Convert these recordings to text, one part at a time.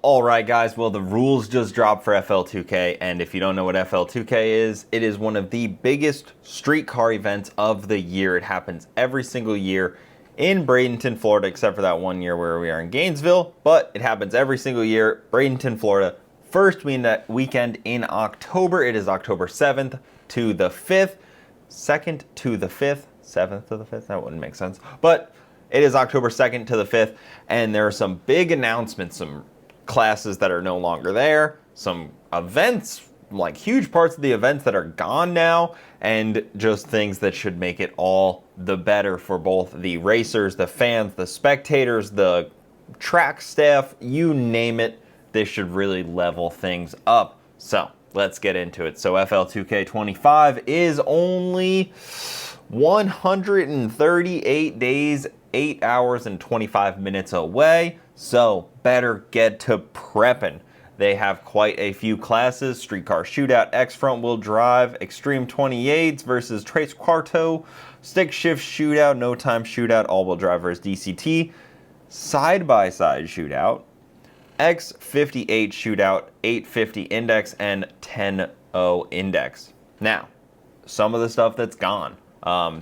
Alright guys, well the rules just dropped for FL2k, and if you don't know what FL2k is, it is one of the biggest street car events of the year. It happens every single year in Bradenton, Florida, except for that one year where we are in Gainesville, but it happens every single year, Bradenton, Florida. First weekend in October. It is October 7th to the 5th, 2nd to the 5th, 7th to the 5th, that wouldn't make sense, but it is October 2nd to the 5th, and there are some big announcements, some classes that are no longer there, some events, like huge parts of the events that are gone now, and just things that should make it all the better for both the racers, the fans, the spectators, the track staff, you name it. This should really level things up. So let's get into it. So FL2k25 is only 138 days, 8 hours and 25 minutes away, so better get to prepping. They have quite a few classes: Streetcar Shootout, X Front Wheel Drive, Extreme 28s versus Trace Quarto, Stick Shift Shootout, No Time Shootout, All-Wheel Drive versus DCT, Side-by-Side Shootout, X58 Shootout, 850 Index, and 10-0 Index. Now, some of the stuff that's gone.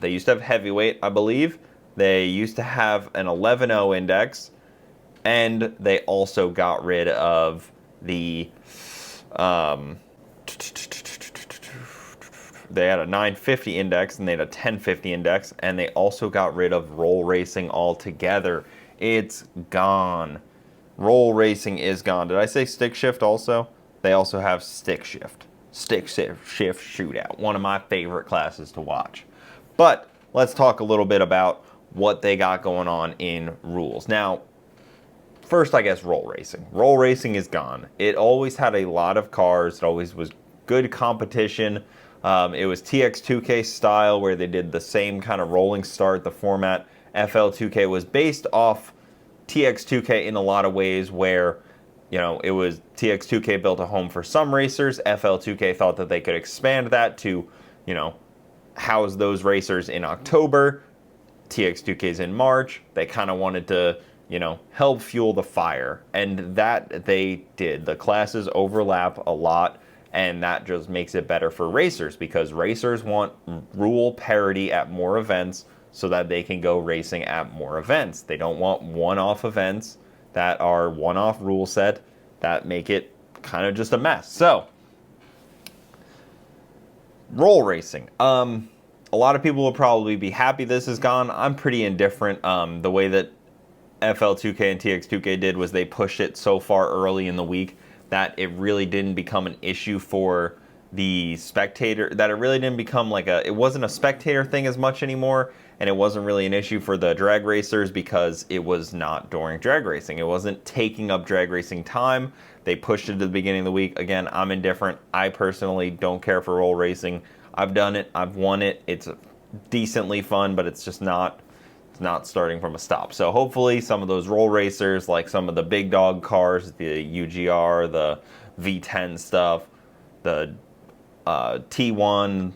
They used to have heavyweight, I believe. They used to have an 11-0 Index, and they also got rid of the, they had a 950 Index, and they had a 1050 Index, and they also got rid of roll racing altogether. It's gone. Roll racing is gone. Did I say stick shift also? They also have stick shift. Stick shift shootout. One of my favorite classes to watch. But let's talk a little bit about what they got going on in rules. Now, first, I guess roll racing. Roll racing is gone. It always had a lot of cars. It always was good competition. It was TX2K style, where they did the same kind of rolling start. The format FL2K was based off TX2K in a lot of ways, where, you know, it was TX2K built a home for some racers. FL2K thought that they could expand that to, you know, house those racers in October. TX2K's in March. They kind of wanted to, you know, help fuel the fire, and that they did. The classes overlap a lot, and that just makes it better for racers, because racers want rule parity at more events so that they can go racing at more events. They don't want one-off events that are one-off rule set that make it kind of just a mess. So, roll racing. A lot of people will probably be happy this is gone. I'm pretty indifferent. The way that FL2K and TX2K did was they pushed it so far early in the week that it really didn't become an issue for the spectator, that it really didn't become like it wasn't a spectator thing as much anymore, and it wasn't really an issue for the drag racers because it was not during drag racing. It wasn't taking up drag racing time. They pushed it to the beginning of the week. Again, I'm indifferent. I personally don't care for roll racing. I've done it. I've won it. It's decently fun, but it's just not starting from a stop. So hopefully some of those roll racers, like some of the big dog cars, the UGR, the V10 stuff, the T1,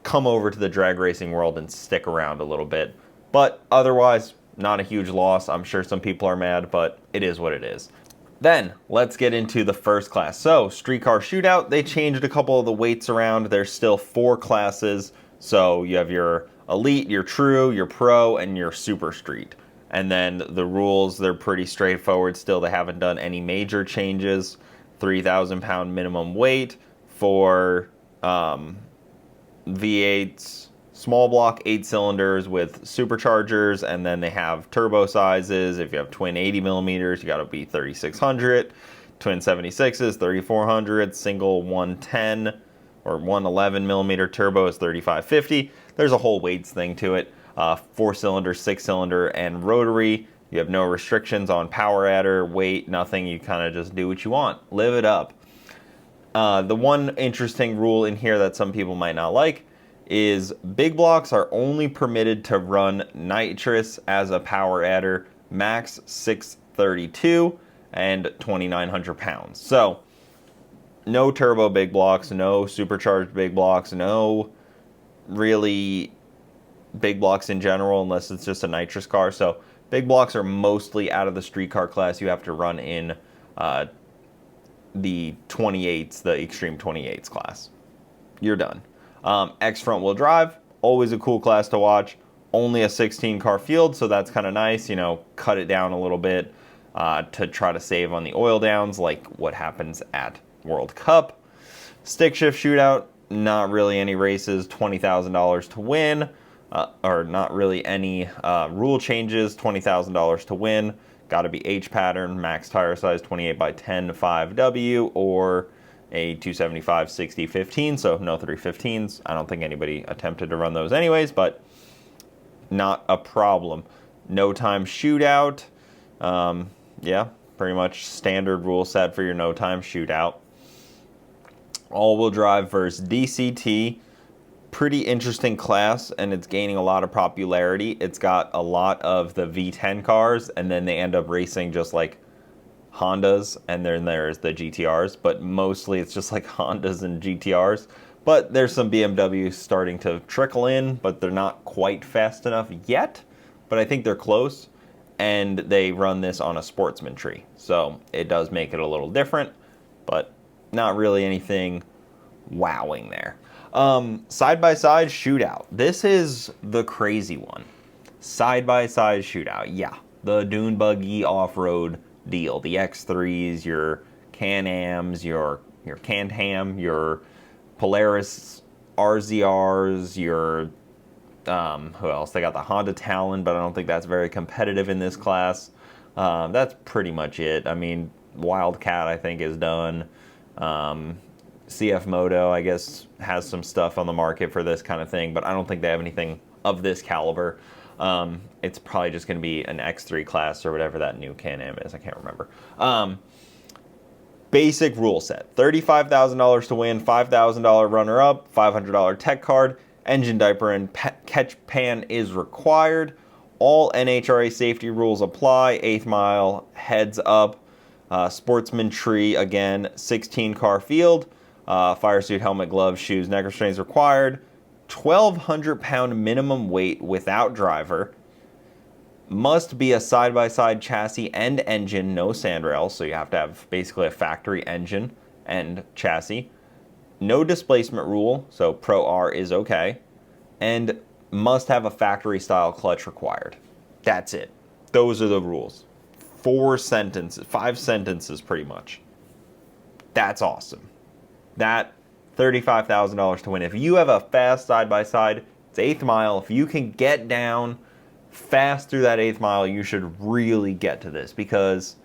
come over to the drag racing world and stick around a little bit. But otherwise, not a huge loss. I'm sure some people are mad, but it is what it is. Then, let's get into the first class. So, Streetcar Shootout, they changed a couple of the weights around. There's still 4 classes. So, you have your Elite, your True, your Pro, and your Super Street. And then the rules, they're pretty straightforward still. They haven't done any major changes. 3,000 pound minimum weight for V8s, small block 8 cylinders with superchargers, and then they have turbo sizes. If you have twin 80 millimeters, you got to be 3,600. Twin 76s, 3,400. Single 110 or 111 millimeter turbo is 3,550. There's a whole weights thing to it. 4-cylinder, 6-cylinder, and rotary. You have no restrictions on power adder, weight, nothing. You kind of just do what you want. Live it up. The one interesting rule in here that some people might not like is big blocks are only permitted to run nitrous as a power adder, max 632 and 2,900 pounds. So, no turbo big blocks, no supercharged big blocks, no really big blocks in general unless it's just a nitrous car. So, big blocks are mostly out of the street car class. You have to run in the 28s, the Extreme 28s class. You're done. X front wheel drive, always a cool class to watch. Only a 16 car field, so that's kind of nice. Cut it down a little bit to try to save on the oil downs, like what happens at World Cup. Stick shift shootout, not really any races, $20,000 to win, or not really any rule changes, $20,000 to win. Got to be H pattern, max tire size 28 by 10 5W, or a 275 60 15, so no 315s. I don't think anybody attempted to run those anyways, but not a problem. No time shootout. Yeah, pretty much standard rule set for your no time shootout. All-wheel drive versus DCT. Pretty interesting class, and it's gaining a lot of popularity. It's got a lot of the V10 cars, and then they end up racing just like Hondas, and then there's the GTRs, but mostly it's just like Hondas and GTRs. But there's some BMWs starting to trickle in, but they're not quite fast enough yet, but I think they're close, and they run this on a sportsman tree, so it does make it a little different, but not really anything wowing there. Side-by-side shootout. This is the crazy one. Side-by-side shootout. Yeah, the dune buggy off-road deal. The X3s, your Can-Ams, your Can-Ham, your Polaris RZRs, your who else? They got the Honda Talon, but I don't think that's very competitive in this class. That's pretty much it. I mean, Wildcat, I think, is done. CF Moto, I guess, has some stuff on the market for this kind of thing, but I don't think they have anything of this caliber. It's probably just going to be an X3 class or whatever that new Can-Am is. I can't remember. Basic rule set. $35,000 to win, $5,000 runner-up, $500 tech card, engine diaper and catch pan is required. All NHRA safety rules apply. 8th mile, heads up. Sportsman tree, again, 16 car field. Fire suit, helmet, gloves, shoes, neck restraints required. 1,200 pound minimum weight without driver. Must be a side-by-side chassis and engine, no sandrails, so you have to have basically a factory engine and chassis. No displacement rule, so Pro R is okay. And must have a factory style clutch required. That's it. Those are the rules. 5 sentences pretty much. That's awesome. That $35,000 to win. If you have a fast side-by-side, it's 8th mile. If you can get down fast through that 8th mile, you should really get to this because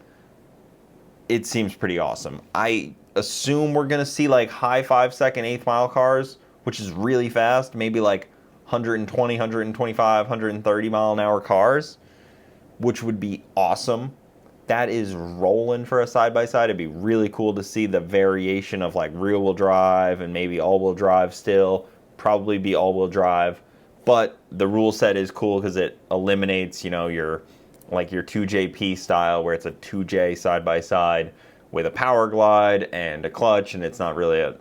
it seems pretty awesome. I assume we're going to see like high 5-second 8th mile cars, which is really fast, maybe like 120, 125, 130 mile an hour cars, which would be awesome. That is rolling for a side-by-side. It'd be really cool to see the variation of like rear-wheel drive and maybe all-wheel drive still. Probably be all-wheel drive. But the rule set is cool because it eliminates, your 2JP style where it's a 2J side-by-side with a power glide and a clutch, and it's not really a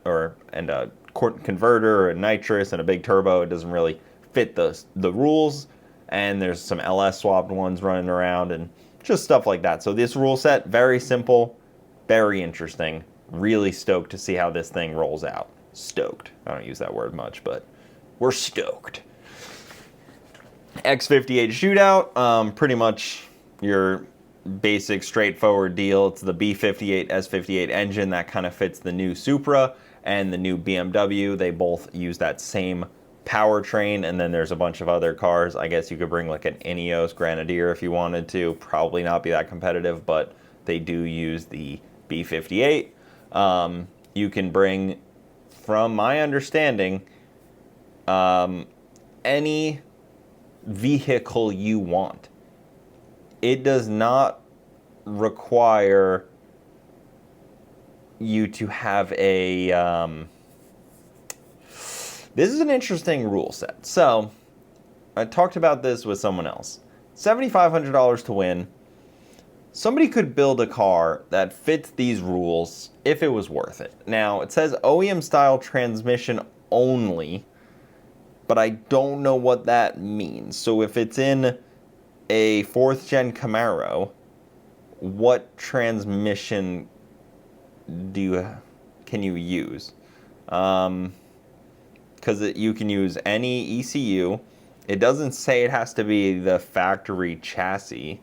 converter or a nitrous and a big turbo. It doesn't really fit the rules. And there's some LS swapped ones running around and just stuff like that. So this rule set, very simple, very interesting. Really stoked to see how this thing rolls out. Stoked. I don't use that word much, but we're stoked. X58 shootout, pretty much your basic straightforward deal. It's the B58 S58 engine that kind of fits the new Supra and the new BMW. They both use that same powertrain, and then there's a bunch of other cars. I guess you could bring like an Ineos Grenadier if you wanted to. Probably not be that competitive, but they do use the B58. You can bring, from my understanding, any vehicle you want. It does not require you to have a this is an interesting rule set. So, I talked about this with someone else. $7,500 to win. Somebody could build a car that fits these rules if it was worth it. Now, it says OEM style transmission only, but I don't know what that means. So if it's in a 4th gen Camaro, what transmission can you use? Because you can use any ECU. It doesn't say it has to be the factory chassis.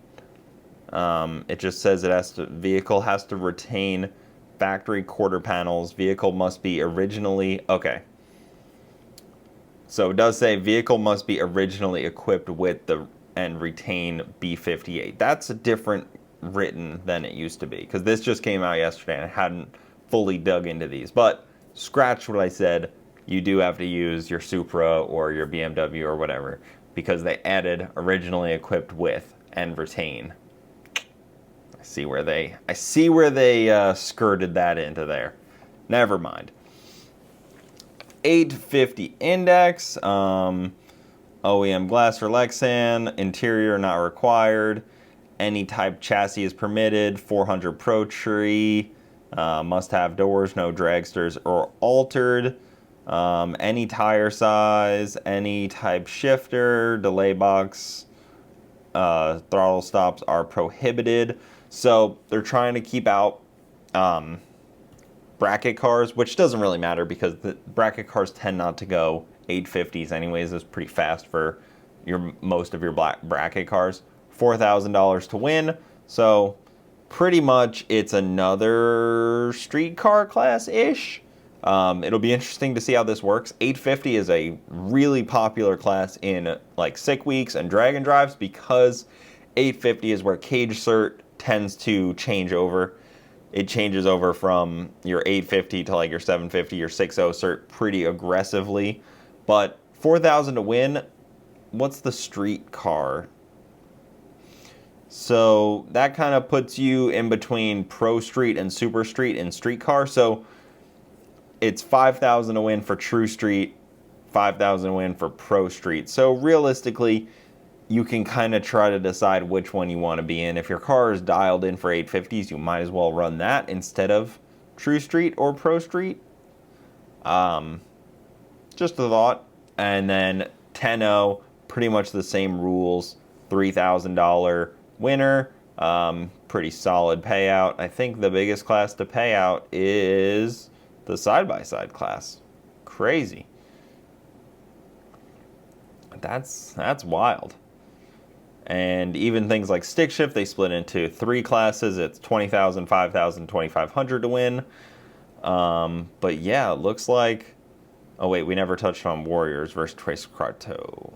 It just says vehicle has to retain factory quarter panels. Vehicle must be originally, okay. So it does say vehicle must be originally equipped with and retain B58. That's different written than it used to be, because this just came out yesterday and I hadn't fully dug into these. But scratch what I said, you do have to use your Supra or your BMW or whatever, because they added originally equipped with and retain. I see where they skirted that into there. Never mind. 850 index, OEM glass for Lexan, interior not required, any type chassis is permitted, 400 Pro Tree, must have doors, no dragsters or altered, any tire size, any type shifter, delay box, throttle stops are prohibited. So they're trying to keep out bracket cars, which doesn't really matter because the bracket cars tend not to go 850s anyways. It's pretty fast for most of your bracket cars. $4,000 to win, so pretty much it's another street car class-ish. It'll be interesting to see how this works. 850 is a really popular class in like sick weeks and drag and drives, because 850 is where cage cert tends to change over. It changes over from your 850 to like your 750, your 60 cert pretty aggressively. But 4,000 to win, what's the street car? So that kind of puts you in between Pro Street and Super Street in street car. So it's 5,000 to win for True Street, 5,000 to win for Pro Street. So realistically, you can kind of try to decide which one you want to be in. If your car is dialed in for 850s, you might as well run that instead of True Street or Pro Street. Just a thought. And then 10.0, pretty much the same rules. $3,000 winner. Pretty solid payout. I think the biggest class to pay out is the side-by-side class. Crazy. That's wild. And even things like stick shift, they split into 3 classes. It's 20,000, 5,000, 2,500 to win. But yeah, it looks like... Oh wait, we never touched on Warriors versus Tres Quarto.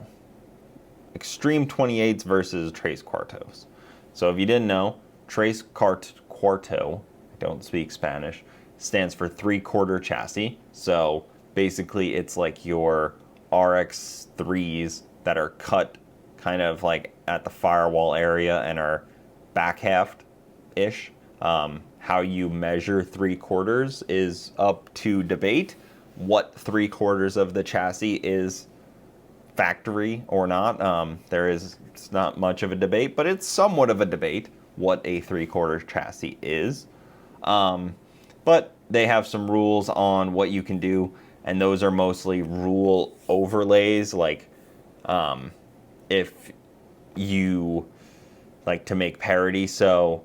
Extreme 28s versus Tres Quartos. So if you didn't know, Tres Quarto, I don't speak Spanish, stands for 3/4 chassis. So basically it's like your RX-3s that are cut kind of like at the firewall area and are back half-ish. How you measure 3/4 is up to debate. What 3/4 of the chassis is factory or not. It's not much of a debate, but it's somewhat of a debate what a 3/4 chassis is. But they have some rules on what you can do, and those are mostly rule overlays, like if you like to make parity. So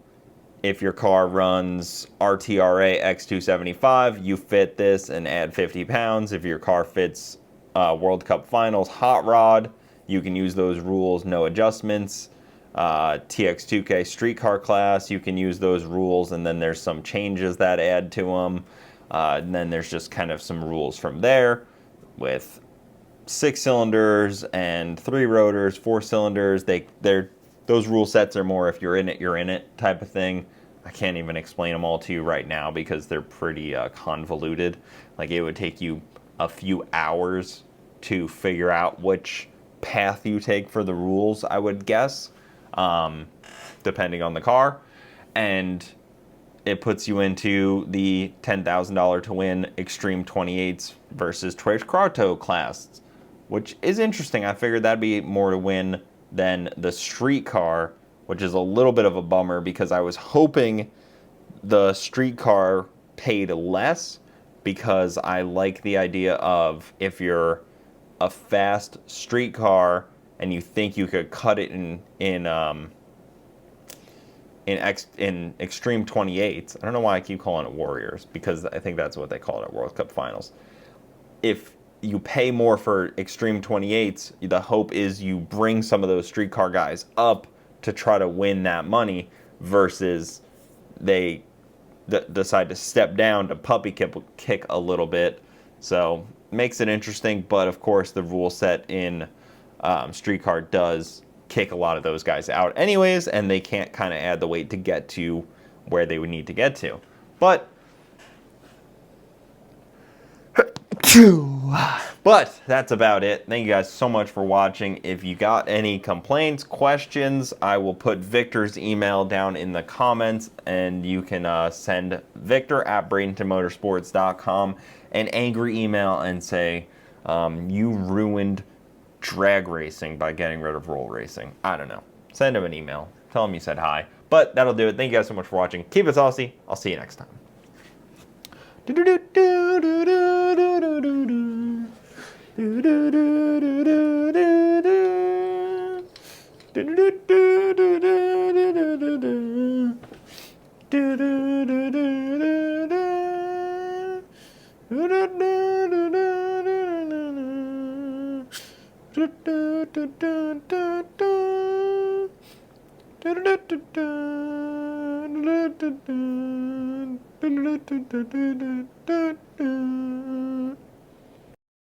if your car runs RTRA X275, you fit this and add 50 pounds. If your car fits World Cup Finals Hot Rod, you can use those rules, no adjustments. TX2K Street Car class, you can use those rules, and then there's some changes that add to them. And then there's just kind of some rules from there with 6 cylinders and 3 rotors, 4 cylinders. Those rule sets are more if you're in it type of thing. I can't even explain them all to you right now because they're pretty convoluted. Like, it would take you a few hours to figure out which path you take for the rules, I would guess, depending on the car. And it puts you into the $10,000 to win Extreme 28s versus Tres Quarto class, which is interesting. I figured that'd be more to win than the street car, which is a little bit of a bummer because I was hoping the street car paid less, because I like the idea of if you're a fast street car and you think you could cut it in in Extreme 28s. I don't know why I keep calling it Warriors, because I think that's what they call it at World Cup Finals. If you pay more for Extreme 28s, the hope is you bring some of those streetcar guys up to try to win that money, versus they decide to step down to puppy kick a little bit. So makes it interesting, but of course the rule set in streetcar does kick a lot of those guys out anyways, and they can't kind of add the weight to get to where they would need to get to. But that's about it. Thank you guys so much for watching. If you got any complaints, questions, I will put Victor's email down in the comments, and you can send Victor at BradentonMotorsports.com an angry email and say, you ruined drag racing by getting rid of roll racing. I don't know. Send him an email. Tell him you said hi. But that'll do it. Thank you guys so much for watching. Keep it saucy. I'll see you next time.